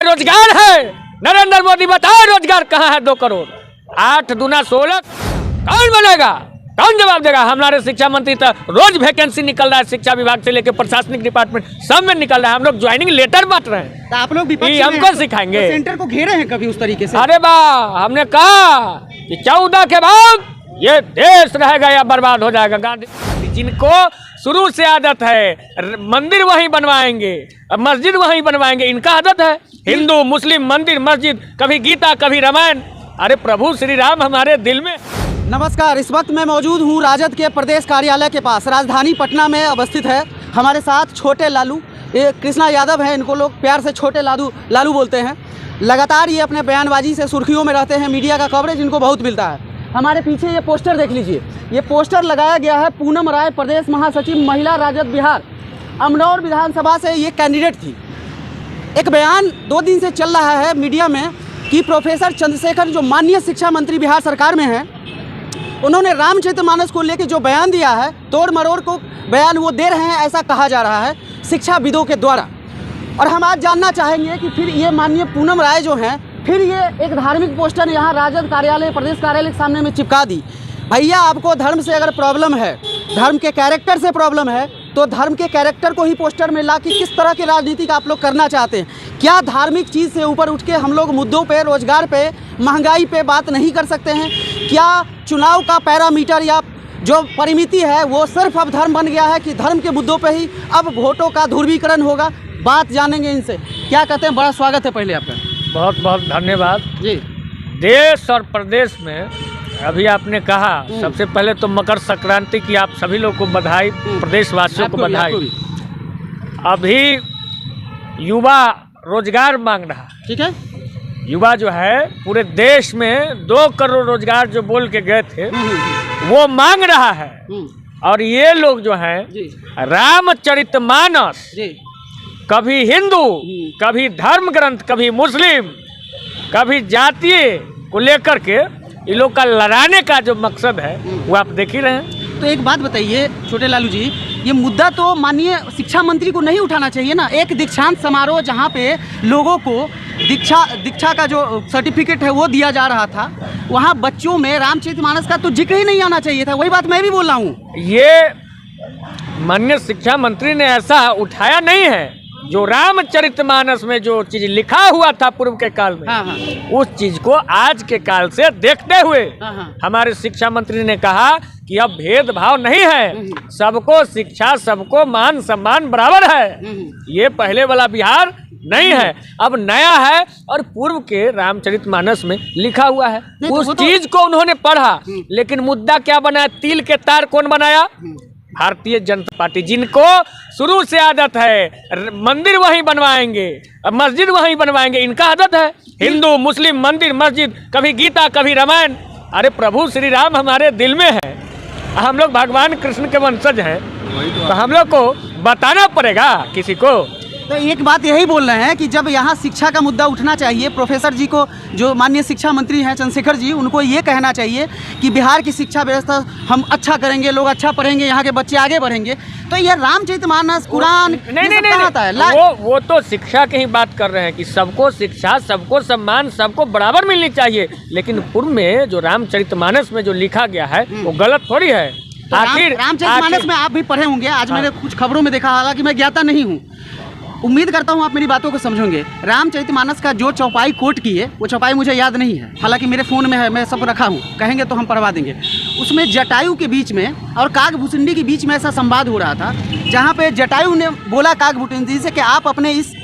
रोजगार है। नरेंद्र मोदी बताए रोजगार कहाँ है? 2 करोड़ 8 दूना 16 कौन बनेगा? कौन जवाब देगा? हमारे शिक्षा मंत्री तो रोज वैकेंसी निकल रहा है, शिक्षा विभाग से लेकर प्रशासनिक डिपार्टमेंट सब में निकल रहा है। हम लोग ज्वाइनिंग लेटर बांट रहे हैं। तो आप लोग ये हमको सिखाएंगे? तो सेंटर को घेरे हैं कभी उस तरीके से? अरे वाह, हमने कहा कि 14 के बाद ये देश रहेगा या बर्बाद हो जाएगा। गांधी जिनको शुरू से आदत है मंदिर वहीं बनवाएंगे, मस्जिद वहीं बनवाएंगे, इनका आदत है हिंदू मुस्लिम मंदिर मस्जिद, कभी गीता कभी रामायण। अरे प्रभु श्री राम हमारे दिल में। नमस्कार, इस वक्त मैं मौजूद हूँ राजद के प्रदेश कार्यालय के पास, राजधानी पटना में अवस्थित है। हमारे साथ छोटे लालू, ये कृष्णा यादव हैं, इनको लोग प्यार से छोटे लालू बोलते हैं। लगातार ये अपने बयानबाजी से सुर्खियों में रहते हैं, मीडिया का कवरेज इनको बहुत मिलता है। हमारे पीछे ये पोस्टर देख लीजिए, ये पोस्टर लगाया गया है पूनम राय, प्रदेश महासचिव महिला राजद बिहार, अमनौर विधानसभा से ये कैंडिडेट थी। एक बयान 2 दिन से चल रहा है मीडिया में कि प्रोफेसर चंद्रशेखर जो माननीय शिक्षा मंत्री बिहार सरकार में हैं, उन्होंने रामचरितमानस को लेकर जो बयान दिया है, तोड़ मरोड़ को बयान वो दे रहे हैं, ऐसा कहा जा रहा है शिक्षाविदों के द्वारा। और हम आज जानना चाहेंगे कि फिर ये माननीय पूनम राय जो हैं, फिर ये एक धार्मिक पोस्टर यहाँ राजद कार्यालय प्रदेश कार्यालय के सामने में चिपका दी। भैया, आपको धर्म से अगर प्रॉब्लम है, धर्म के कैरेक्टर से प्रॉब्लम है, तो धर्म के कैरेक्टर को ही पोस्टर में ला के किस तरह की राजनीति आप लोग करना चाहते हैं? क्या धार्मिक चीज़ से ऊपर उठ के हम लोग मुद्दों पे, रोजगार पे, महंगाई पे बात नहीं कर सकते हैं? क्या चुनाव का पैरामीटर या जो परिमिति है वो सिर्फ अब धर्म बन गया है कि धर्म के मुद्दों पे ही अब वोटों का ध्रुवीकरण होगा? बात जानेंगे इनसे। क्या कहते हैं? बड़ा स्वागत है पहले आपका। बहुत बहुत धन्यवाद जी। देश और प्रदेश में अभी आपने कहा, सबसे पहले तो मकर संक्रांति की आप सभी लोग को बधाई, प्रदेशवासियों को बधाई। अभी युवा रोजगार मांग रहा, ठीक है? युवा जो है पूरे देश में 2 करोड़ रोजगार जो बोल के गए थे वो मांग रहा है। और ये लोग जो हैं रामचरितमानस, कभी हिंदू कभी धर्म ग्रंथ, कभी मुस्लिम, कभी जातीय को लेकर के इन लोग का लड़ाने का जो मकसद है वो आप देख ही रहे हैं। तो एक बात बताइए छोटे लालू जी, ये मुद्दा तो माननीय शिक्षा मंत्री को नहीं उठाना चाहिए ना? एक दीक्षांत समारोह जहाँ पे लोगों को दीक्षा का जो सर्टिफिकेट है वो दिया जा रहा था, वहाँ बच्चों में रामचरितमानस का तो जिक्र ही नहीं आना चाहिए था। वही बात मैं भी बोल रहा हूँ। ये माननीय शिक्षा मंत्री ने ऐसा उठाया नहीं है। जो रामचरितमानस में जो चीज लिखा हुआ था पूर्व के काल में, उस चीज को आज के काल से देखते हुए हमारे शिक्षा मंत्री ने कहा कि अब भेदभाव नहीं है, सबको शिक्षा, सबको मान सम्मान बराबर है। ये पहले वाला बिहार नहीं है, अब नया है। और पूर्व के रामचरितमानस में लिखा हुआ है, उस चीज को उन्होंने पढ़ा। लेकिन मुद्दा क्या बनाया? तिल के तार कौन बनाया? भारतीय जनता पार्टी, जिनको शुरू से आदत है मंदिर वहीं बनवाएंगे, मस्जिद वहीं बनवाएंगे, इनका आदत है हिंदू मुस्लिम मंदिर मस्जिद, कभी गीता कभी रामायण। अरे प्रभु श्री राम हमारे दिल में है, हम लोग भगवान कृष्ण के वंशज हैं, तो हम लोग को बताना पड़ेगा किसी को। तो एक बात यही बोल रहे हैं कि जब यहाँ शिक्षा का मुद्दा उठना चाहिए, प्रोफेसर जी को, जो माननीय शिक्षा मंत्री हैं चंद्रशेखर जी, उनको ये कहना चाहिए कि बिहार की शिक्षा व्यवस्था हम अच्छा करेंगे, लोग अच्छा पढ़ेंगे, यहाँ के बच्चे आगे बढ़ेंगे। तो ये रामचरितमानस, कुरान नहीं आता है। वो तो शिक्षा की ही बात कर रहे हैं कि सबको शिक्षा, सबको सम्मान, सबको बराबर मिलनी चाहिए। लेकिन पूर्व में जो रामचरितमानस में जो लिखा गया है वो गलत थोड़ी है। तो रामचरितमानस में आप भी पढ़े होंगे, आज मैंने कुछ खबरों में देखा, हालांकि मैं ज्ञाता नहीं हूँ, उम्मीद करता हूँ आप मेरी बातों को समझोगे। रामचरितमानस का जो चौपाई कोट की है, वो चौपाई मुझे याद नहीं है, हालांकि मेरे फ़ोन में है, मैं सब रखा हूँ, कहेंगे तो हम पढ़वा देंगे। उसमें जटायु के बीच में और काकभूषुंडी के बीच में ऐसा संवाद हो रहा था, जहाँ पे जटायु ने बोला काकभूषुंडी से कि आप अपने इस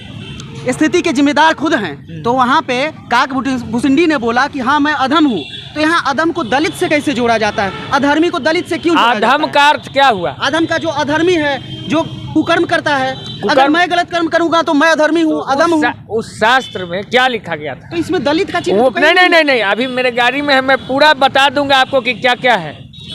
स्थिति के जिम्मेदार खुद हैं। तो वहाँ पे काकभूषुंडी ने बोला कि हाँ मैं अधम हूँ। तो यहाँ अधम को दलित से कैसे जोड़ा जाता है? अधर्मी को दलित से क्यों? अधम का अर्थ क्या हुआ? अधम का जो अधर्मी है, जो कुकर्म करता है, अगर मैं गलत कर्म करूंगा तो मैं अधर्मी हूँ, अधम हूँ। उस शास्त्र में क्या लिखा गया था? तो इसमें दलित का चिन्ह नहीं, अभी मेरे गाड़ी में है, मैं पूरा बता दूंगा आपको कि क्या क्या है,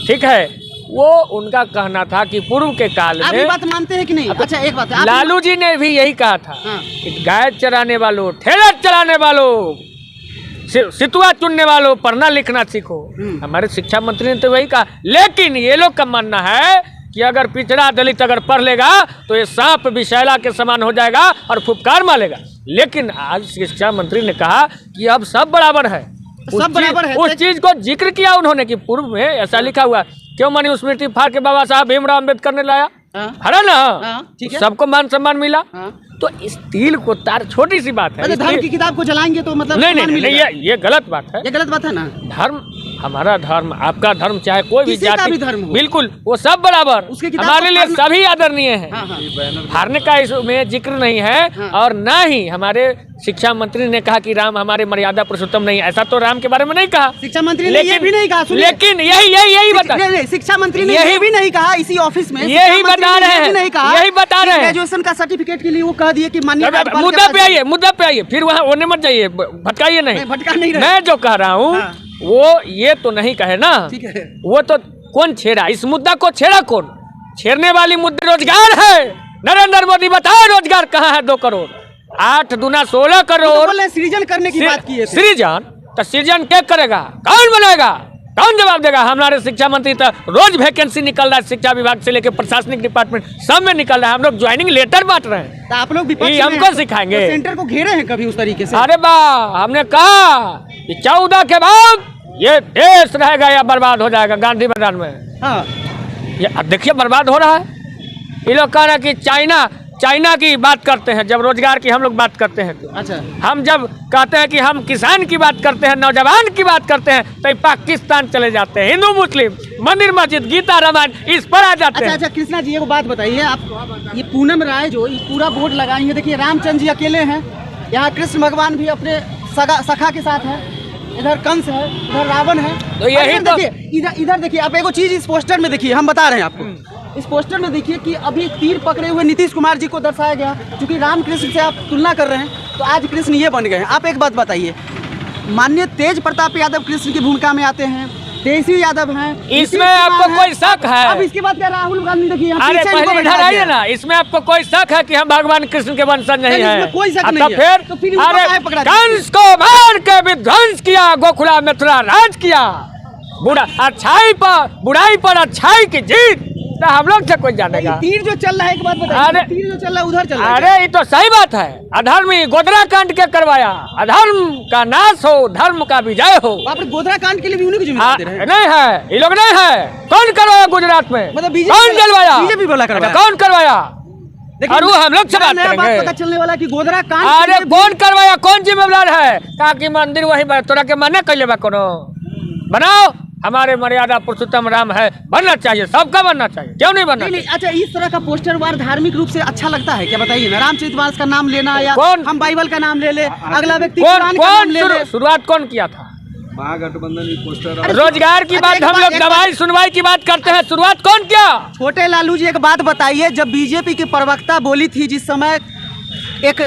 ठीक है? वो उनका कहना था कि पूर्व के काल में, बात मानते हैं कि नहीं? अच्छा एक बात, लालू जी ने भी यही कहा था कि गाय चराने वालों, ठेला चलाने वालों, सितुआ चुनने वालों, पढ़ना लिखना सीखो। हमारे शिक्षा मंत्री ने तो वही कहा। लेकिन ये लोग का मानना है कि अगर पिछड़ा दलित अगर पढ़ लेगा तो ये सांप विषैला के समान हो जाएगा और फुफकार मारेगा। लेकिन आज शिक्षा मंत्री ने कहा कि अब सब बराबर है। सब बराबर है। उस चीज को जिक्र किया उन्होंने कि पूर्व में ऐसा लिखा हुआ, क्यों मनुस्मृति फाड़ के बाबा साहब भीमराव अम्बेडकर ने लाया, है ना, ठीक है, सबको मान सम्मान मिला। तो इस तिल को तार, छोटी सी बात है, धर्म की किताब को जलाएंगे तो मतलब नहीं, ये गलत बात है, ये गलत बात है ना। धर्म, हमारा धर्म, आपका धर्म, चाहे कोई भी जाति भी धर्म हो, बिल्कुल वो सब बराबर, हमारे लिए सभी आदरणीय है। फाड़ने का इसमें जिक्र नहीं है। और न ही हमारे शिक्षा मंत्री ने कहा कि राम हमारे मर्यादा पुरुषोत्तम नहीं, ऐसा तो राम के बारे में नहीं कहा शिक्षा मंत्री ने, ये भी नहीं कहा। लेकिन यही बता, शिक्षा मंत्री ने यही भी नहीं कहा, इसी ऑफिस में यही बता रहे हैं, यही बता रहे हैं। ग्रेजुएशन का सर्टिफिकेट के लिए वो कह दिए कि माननीय मुद्दा पे आइए, फिर वहाँ होने मत जाइए, भटकाइए नहीं, भटका नहीं रहे। मैं जो कह रहा हूँ वो ये तो नहीं कहे ना, ठीक है, वो तो कौन छेड़ा इस मुद्दा को, छेड़ा कौन, छेड़ने वाली मुद्दा रोजगार है। नरेंद्र मोदी बताए रोजगार कहाँ है? 2 करोड़, 8 दूना 16 करोड़ सृजन करने की बात की है। सृजन तो सृजन क्या करेगा, कौन बनाएगा, कौन जवाब देगा? हमारे शिक्षा मंत्री तो रोज वैकेंसी निकल रहा है, शिक्षा विभाग से लेकर प्रशासनिक डिपार्टमेंट सब में निकल रहा है। हम लोग ज्वाइनिंग लेटर बांट रहे हैं, तो आप लोग हमको सिखाएंगे? तो सेंटर को घेरे हैं कभी उस तरीके से? अरे वाह, हमने कहा कि 14 के बाद ये देश रहेगा या बर्बाद हो जाएगा। गांधी मैदान में ये देखिए बर्बाद हो रहा है। ये लोग कह रहे हैं कि चाइना की बात करते हैं, जब रोजगार की हम लोग बात करते हैं तो। अच्छा, हम जब कहते हैं कि हम किसान की बात करते हैं, नौजवान की बात करते हैं, तो पाकिस्तान चले जाते हैं। हिंदू मुस्लिम, मंदिर मस्जिद, गीता रामायण, इस पर आ जाते हैं। अच्छा कृष्णा जी, एक बात बताइए आप, ये पूनम राय जो पूरा बोर्ड लगाई है, देखिए रामचंद्र जी अकेले हैं, यहाँ कृष्ण भगवान भी अपने सखा के साथ है, इधर कंस है, इधर रावण है। तो यही तो इधर देखिए आप, एक चीज इस पोस्टर में देखिए, हम बता रहे हैं आपको, इस पोस्टर में देखिए कि अभी तीर पकड़े हुए नीतीश कुमार जी को दर्शाया गया, क्योंकि रामकृष्ण से आप तुलना कर रहे हैं, तो आज कृष्ण ये बन गए हैं। आप एक बात बताइए, माननीय तेज प्रताप यादव कृष्ण की भूमिका में आते हैं, तेजस्वी यादव हैं, इसमें आपको कोई शक है? अब इसके बाद क्या राहुल गांधी देखिए, अरे पहले इधर आइए ना, इसमें आपको कोई शक है कि हम भगवान कृष्ण के वंशज नहीं है? कोई शक नहीं है। तो फिर अरे कंस को मार के विध्वंस किया, गोकुला मथुरा राज किया, बुराई पर अच्छाई की जीत, तो हम लोग से कोई जानेगा? तीर जो चल रहा है, एक बात बताइए, तीर जो चल रहा है उधर चल रहा है। अरे ये तो सही बात है, अधर्मी गोदरा कांड के करवाया, अधर्म का नाश हो, धर्म का विजय हो। आप गोदरा कांड के लिए भी उन्हीं को जिम्मेदार दे रहे हैं? नहीं है, ये लोग नहीं है। कौन करवाया गुजरात में? मतलब कौन जलवाया? बीजेपी बोला करवाया। कौन करवाया? और वो हम लोग से बात करेंगे। पता चलने वाला कि गोदरा कांड, अरे कौन करवाया, कौन जिम्मेदार है? ताकि मंदिर वही तोरा के मना कर लेबा, कोनो बनाओ। हमारे मर्यादा पुरुषोत्तम राम है, बनना चाहिए, सबका बनना चाहिए, क्यों नहीं बनना? नहीं, अच्छा इस तरह का पोस्टर वार धार्मिक रूप से अच्छा लगता है क्या, बताइए ना? रामचरितमानस का नाम लेना, या हम बाइबल का नाम ले ले, अगला व्यक्ति शुरुआत कौन किया था? महागठबंधन पोस्टर। रोजगार की बात, हम लोग दवाई सुनवाई की बात करते हैं, शुरुआत कौन किया? छोटे लालू जी, एक बात बताइए, जब बीजेपी की प्रवक्ता बोली थी, जिस समय एक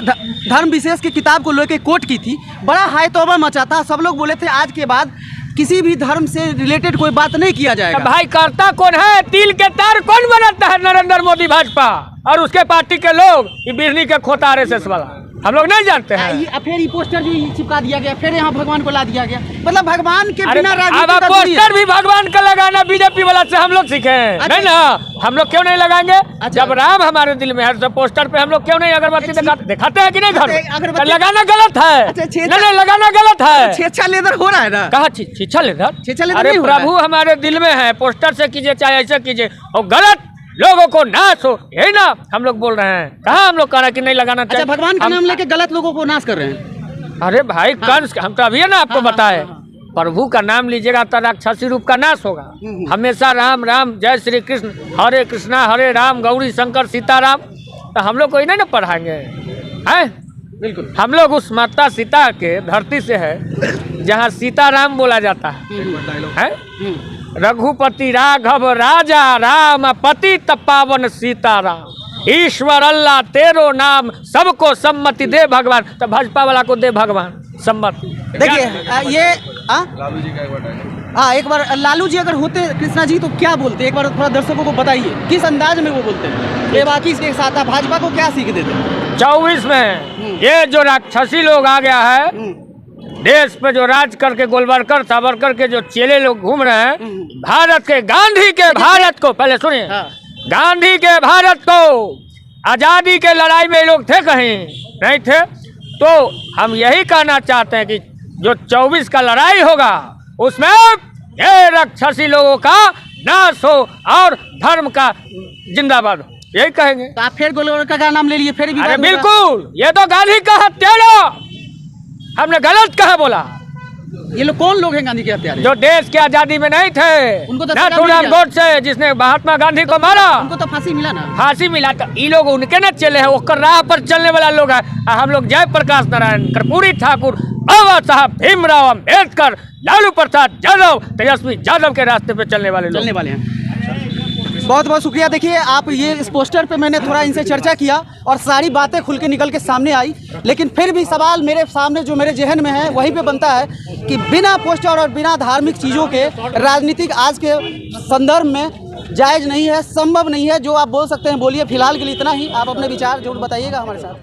धर्म विशेष की किताब को लेकर कोट की थी, बड़ा हाय तौबा मचा था, सब लोग बोले थे आज के बाद किसी भी धर्म से रिलेटेड कोई बात नहीं किया जाएगा। भाई करता कौन है? तिल के तार कौन बनाता है? नरेंद्र मोदी, भाजपा और उसके पार्टी के लोग, ये बिजली के खोता आरएसएस वाला, हम लोग नहीं जानते हैं। फिर ये पोस्टर भी चिपका दिया गया, फिर यहाँ भगवान को ला दिया गया, मतलब भगवान के बिना अब पोस्टर भी भगवान का लगाना बीजेपी वाला से हम लोग सीखे नहीं ना? हम लोग क्यों नहीं लगाएंगे? जब राम हमारे दिल में है तो पोस्टर पे हम लोग क्यों नहीं अगरबत्ती दिखाते हैं कि नहीं? घर लगाना गलत है, नहीं लगाना गलत है। छेछा लेदर हो रहा है ना? कहा छीछा लेदर? अरे प्रभु हमारे दिल में है, पोस्टर से कीजिए चाहे ऐसे कीजिए, और गलत लोगों को नाश हो, यही ना हम लोग बोल रहे हैं। कहाँ हम लोग कह रहे हैं कि नहीं लगाना चाहिए? अच्छा, भगवान का नाम लेके गलत लोगों को नाश कर रहे हैं? अरे भाई कंस, हम तो अभी है ना आपको बताए, प्रभु का नाम लीजिएगा तो राक्षसी रूप का नाश होगा। हमेशा राम राम, जय श्री कृष्ण, हरे कृष्णा हरे राम, गौरी शंकर सीताराम, तो हम लोग को इन्हें ना पढ़ाएंगे हैं? बिल्कुल, हम लोग उस माता सीता के धरती से है जहाँ सीताराम बोला जाता है। रघुपति राघव राजा राम, पति पावन सीताराम, ईश्वर अल्लाह तेरो नाम, सबको सम्मति दे भगवान। तो भाजपा वाला को दे भगवान सम्मति। देखिए ये लालू जी का एक बार लालू जी अगर होते कृष्णा जी तो क्या बोलते, एक बार थोड़ा दर्शकों को बताइए किस अंदाज में वो बोलते हैं, ये बाकी के साथ भाजपा को क्या सीख देते? 24 में ये जो राक्षसी लोग आ गया है देश पे, जो राज करके गोलवरकर सावरकर के जो चेले लोग घूम रहे हैं, भारत के गांधी के भारत को, पहले सुनिए, गांधी के भारत को आजादी के लड़ाई में लोग थे कहीं नहीं थे? तो हम यही कहना चाहते हैं कि जो 24 का लड़ाई होगा उसमें ये राक्षसी लोगों का नाश हो और धर्म का जिंदाबाद हो, यही कहेंगे। तो आप फिर गोलवलकर का नाम ले लिए, फिर भी अरे बिल्कुल, ये तो गांधी का हत्यारा, हमने गलत कहा बोला। ये लोग कौन लोग हैं गांधी के हत्यारे? जो देश की आजादी में नहीं थे, उनको तो नाथूराम गोडसे जिसने महात्मा गांधी को मारा, उनको तो फांसी मिला ना। फांसी मिला, तो ये लोग उनके न चले हैं, वो राह पर चलने वाला लोग है। हम लोग जयप्रकाश नारायण, कर्पूरी ठाकुर, बाबा साहब भीमराव अम्बेडकर, लालू प्रसाद यादव, तेजस्वी यादव के रास्ते पे चलने वाले हैं। बहुत बहुत शुक्रिया। देखिए आप, ये इस पोस्टर पे मैंने थोड़ा इनसे चर्चा किया और सारी बातें खुल के निकल के सामने आई, लेकिन फिर भी सवाल मेरे सामने जो मेरे जहन में है वहीं पे बनता है कि बिना पोस्टर और बिना धार्मिक चीज़ों के राजनीतिक आज के संदर्भ में जायज़ नहीं है, संभव नहीं है। जो आप बोल सकते हैं बोलिए। फिलहाल के लिए इतना ही। आप अपने विचार जरूर बताइएगा हमारे साथ।